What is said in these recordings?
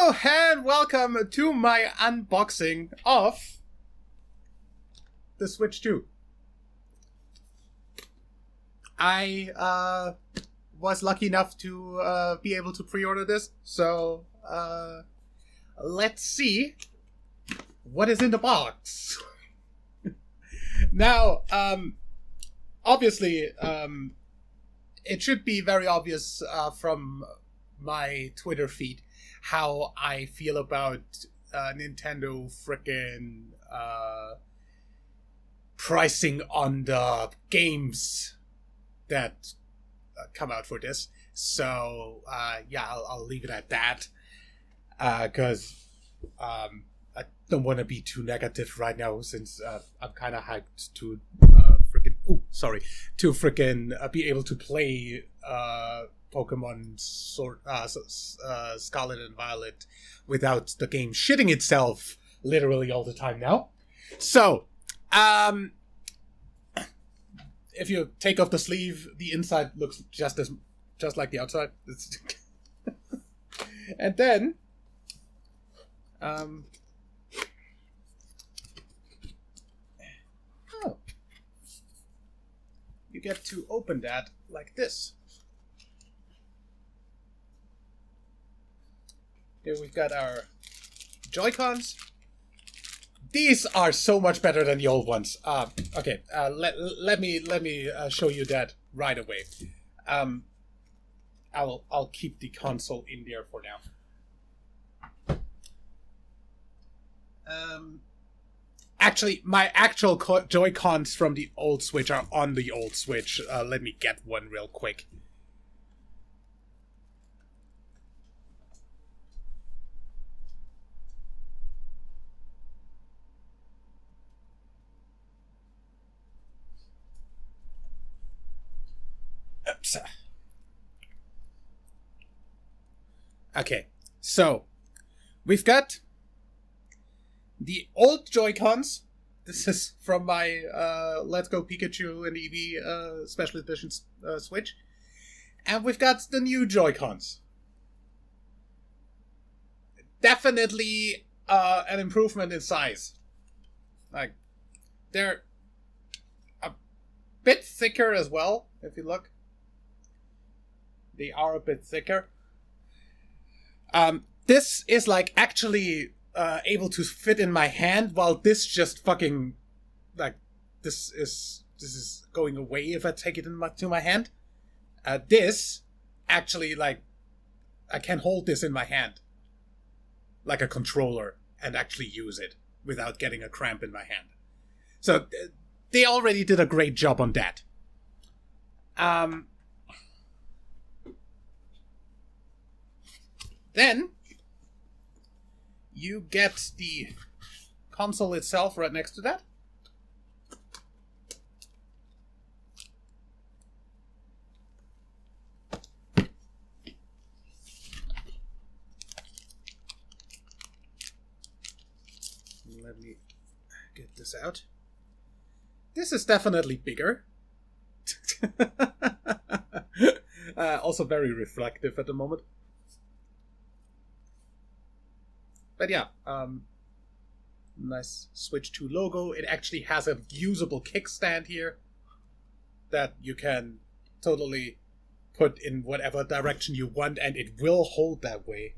Hello and welcome to my unboxing of the Switch 2. I was lucky enough to be able to pre-order this, so let's see what is in the box. Now, obviously, it should be very obvious from my Twitter feed how I feel about Nintendo frickin' pricing on the games that come out for this. So, yeah, I'll leave it at that. Because I don't want to be too negative right now, since I'm kind of hyped to be able to play Pokemon Scarlet and Violet without the game shitting itself literally all the time now. So, if you take off the sleeve, the inside looks just like the outside. And then, you get to open that like this. Here we've got our Joy-Cons. These are so much better than the old ones. Okay, let me show you that right away. I'll keep the console in there for now. Actually, my actual Joy-Cons from the old Switch are on the old Switch. Let me get one real quick. Oops. Okay, so we've got the old Joy-Cons. This is from my Let's Go Pikachu and Eevee Special Edition Switch. And we've got the new Joy-Cons. Definitely an improvement in size. Like, they're a bit thicker as well, if you look. They are a bit thicker. This is like actually able to fit in my hand, while this just fucking like this is going away if I take it to my hand. This actually, like, I can hold this in my hand like a controller and actually use it without getting a cramp in my hand. So they already did a great job on that. Then you get the console itself right next to that. Let me get this out. This is definitely bigger. Also very reflective at the moment. But yeah, nice Switch 2 logo. It actually has a usable kickstand here that you can totally put in whatever direction you want, and it will hold that way.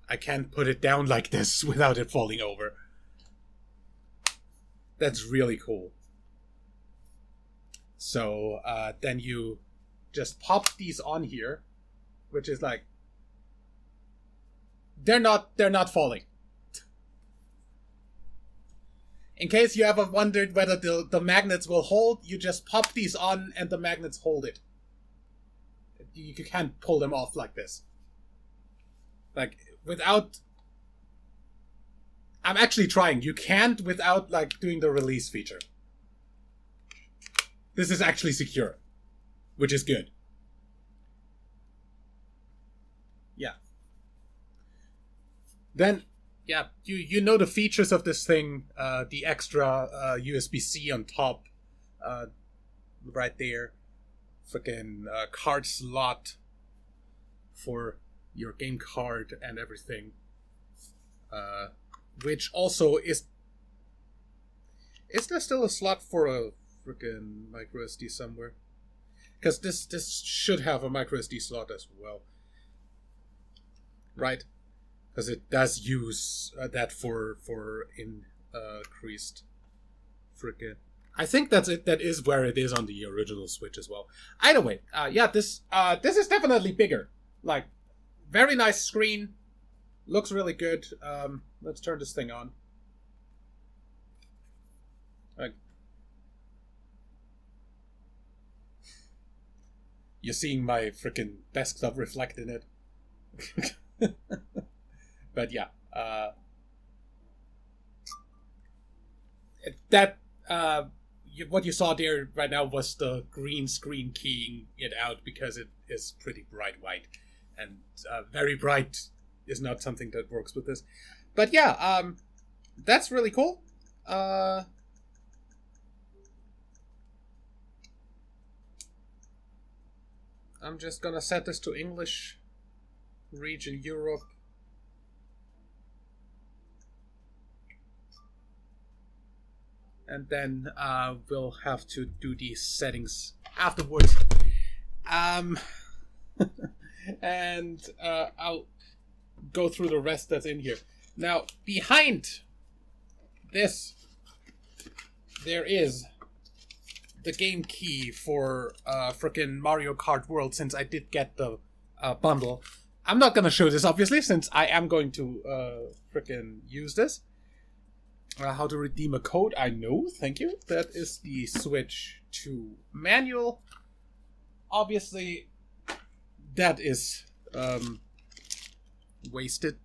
I can't put it down like this without it falling over. That's really cool. So then you just pop these on here, which is like, they're not falling. In case you ever wondered whether the magnets will hold, you just pop these on and the magnets hold it. You can't pull them off like this. Like, without... I'm actually trying. You can't without, like, doing the release feature. This is actually secure, which is good. Yeah. Then, yeah, you know the features of this thing, the extra USB-C on top, right there, freaking card slot for your game card and everything. Which also is there still a slot for a freaking micro SD somewhere? Because this should have a micro SD slot as well, right? Because it does use that for increased freaking. I think that's it. That is where it is on the original Switch as well. Either way, yeah, this is definitely bigger. Like, very nice screen. Looks really good. Let's turn this thing on. You're seeing my freaking desktop reflect in it. But yeah, what you saw there right now was the green screen keying it out because it is pretty bright white, and very bright is not something that works with this. But yeah, that's really cool. I'm just gonna set this to English region Europe. And then we'll have to do these settings afterwards. And I'll go through the rest that's in here. Now, behind this, there is the game key for frickin' Mario Kart World, since I did get the bundle. I'm not gonna show this, obviously, since I am going to frickin' use this. How to redeem a code, I know, thank you. That is the Switch 2 manual. Obviously, that is wasted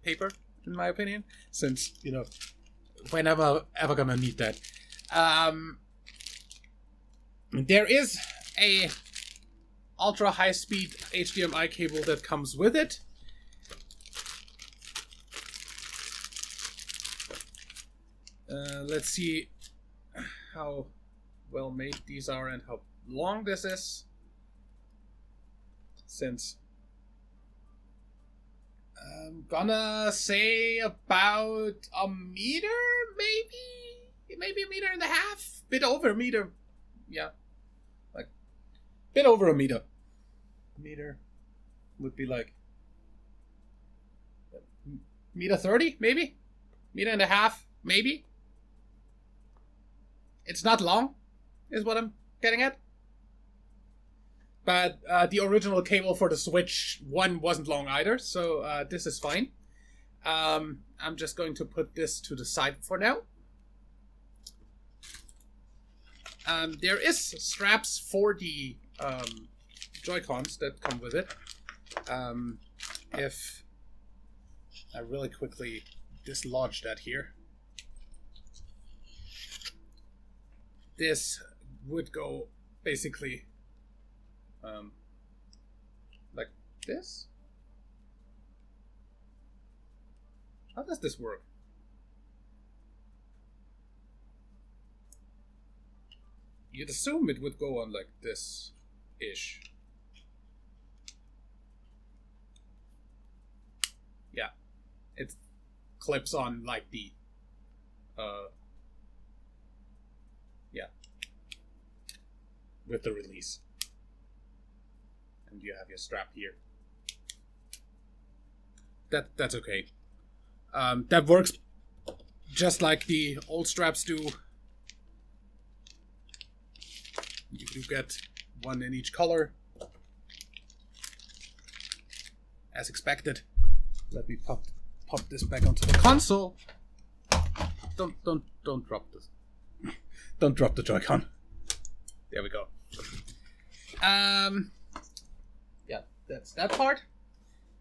paper, in my opinion, since, you know, we're never ever gonna need that. There is a ultra high-speed HDMI cable that comes with it. Let's see how well made these are and how long this is. Since I'm gonna say about a meter, maybe a meter and a half, bit over a meter. Yeah, like bit over a meter. Meter would be like meter 30, maybe meter and a half, maybe. It's not long, is what I'm getting at. But the original cable for the Switch 1 wasn't long either, so this is fine. I'm just going to put this to the side for now. There is straps for the Joy-Cons that come with it. If I really quickly dislodge that here. This would go basically like this. How does this work? You'd assume it would go on like this-ish. Yeah. It clips on like the yeah, with the release, and you have your strap here. That's okay. That works just like the old straps do. You do get one in each color, as expected. Let me pop this back onto the console. Don't drop this. Don't drop the Joy-Con. There we go. Yeah, that's that part.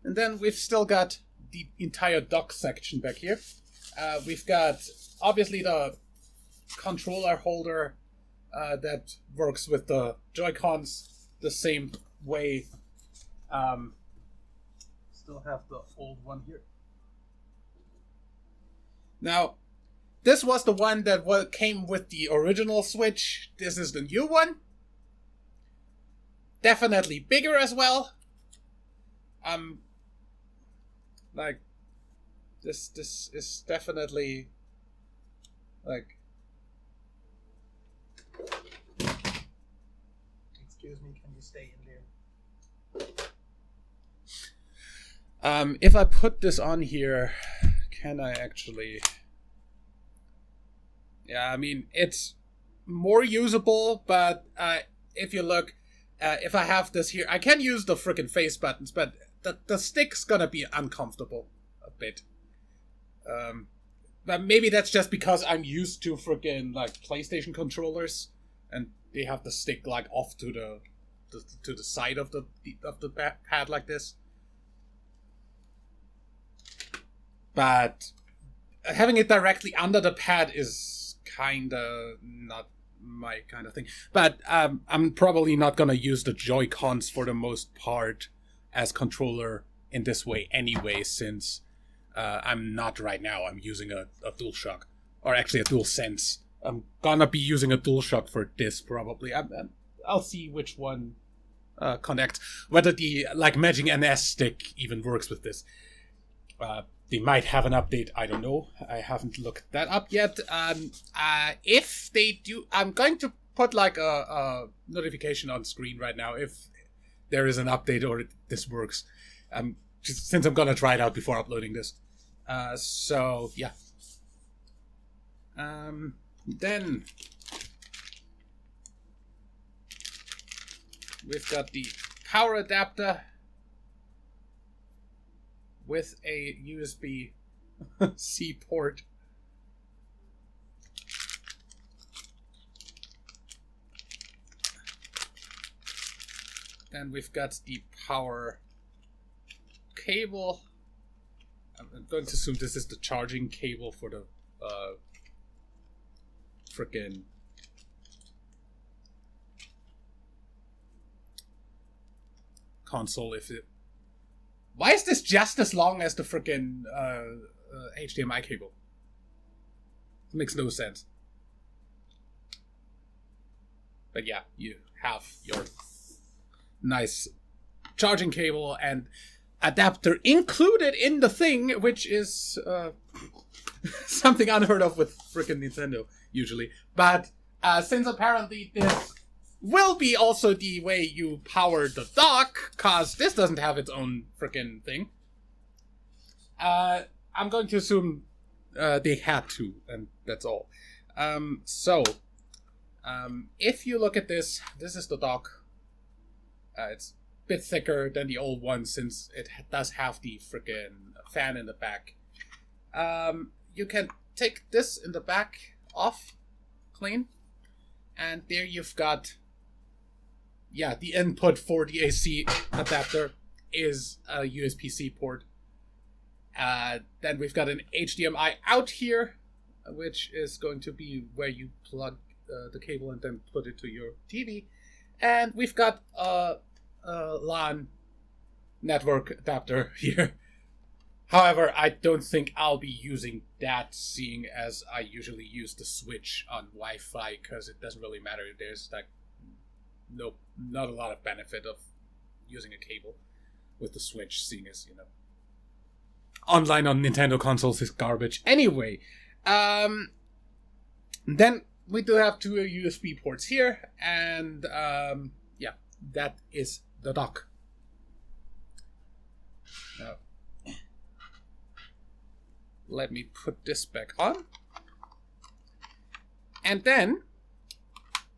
And then we've still got the entire dock section back here. We've got, obviously, the controller holder that works with the Joy-Cons the same way. Still have the old one here. Now, this was the one that came with the original Switch. This is the new one. Definitely bigger as well. like this is definitely like. Excuse me, can you stay in there? If I put this on here, can I actually? Yeah, I mean it's more usable, but if you look, if I have this here, I can use the frickin' face buttons, but the stick's gonna be uncomfortable a bit. But maybe that's just because I'm used to frickin' like PlayStation controllers, and they have the stick like off to the side of the pad like this. But having it directly under the pad is kinda not my kind of thing. But I'm probably not gonna use the Joy-Cons for the most part as controller in this way anyway, since I'm not right now. I'm using a DualShock, or actually a DualSense. I'm gonna be using a DualShock for this probably. I'll see which one connects. Whether the like Magic NS stick even works with this. They might have an update. I don't know. I haven't looked that up yet. If they do, I'm going to put like a notification on screen right now if there is an update or this works. Just since I'm gonna try it out before uploading this. So yeah. Then we've got the power adapter with a USB-C port. Then we've got the power cable. I'm going to assume this is the charging cable for the frickin' console. Why is this just as long as the frickin' HDMI cable? It makes no sense. But yeah, you have your nice charging cable and adapter included in the thing, which is something unheard of with frickin' Nintendo, usually. But since apparently this will be also the way you power the dock, cause this doesn't have its own frickin' thing. I'm going to assume they had to, and that's all. If you look at this is the dock. It's a bit thicker than the old one since it does have the frickin' fan in the back. You can take this in the back off, clean, and there you've got. Yeah, the input for the AC adapter is a USB-C port. Then we've got an HDMI out here, which is going to be where you plug the cable and then put it to your TV. And we've got a LAN network adapter here. However, I don't think I'll be using that, seeing as I usually use the switch on Wi-Fi, because it doesn't really matter. There's like not a lot of benefit of using a cable with the Switch, seeing as, online on Nintendo consoles is garbage. Anyway, then we do have two USB ports here, and yeah, that is the dock. Now, let me put this back on. And then,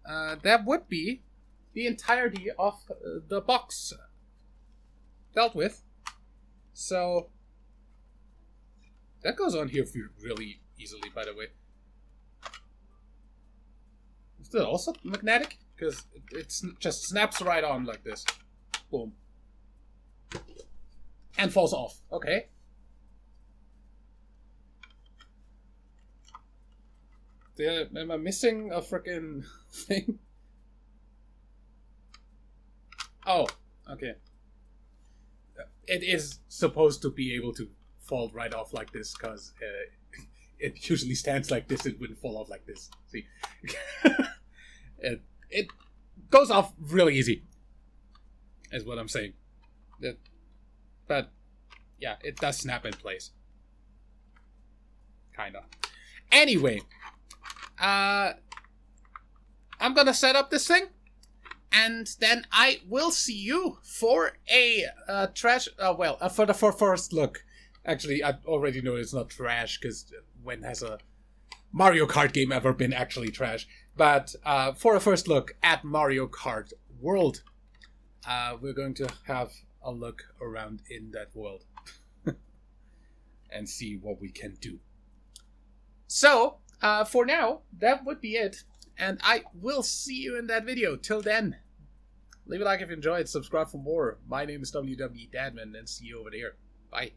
that would be the entirety of the box dealt with. So that goes on here really easily, by the way. Is it also magnetic? Because it just snaps right on like this. Boom. And falls off. Okay. Am I missing a freaking thing? Oh, okay. It is supposed to be able to fall right off like this, because it usually stands like this. It wouldn't fall off like this. See? It goes off really easy, is what I'm saying. But yeah, it does snap in place. Kinda. Anyway, I'm gonna set up this thing, and then I will see you for a for the first look. Actually, I already know it's not trash, because when has a Mario Kart game ever been actually trash? But for a first look at Mario Kart World, we're going to have a look around in that world and see what we can do. So, for now, that would be it. And I will see you in that video. Till then, leave a like if you enjoyed, subscribe for more. My name is WW Dadman, and see you over there. Bye.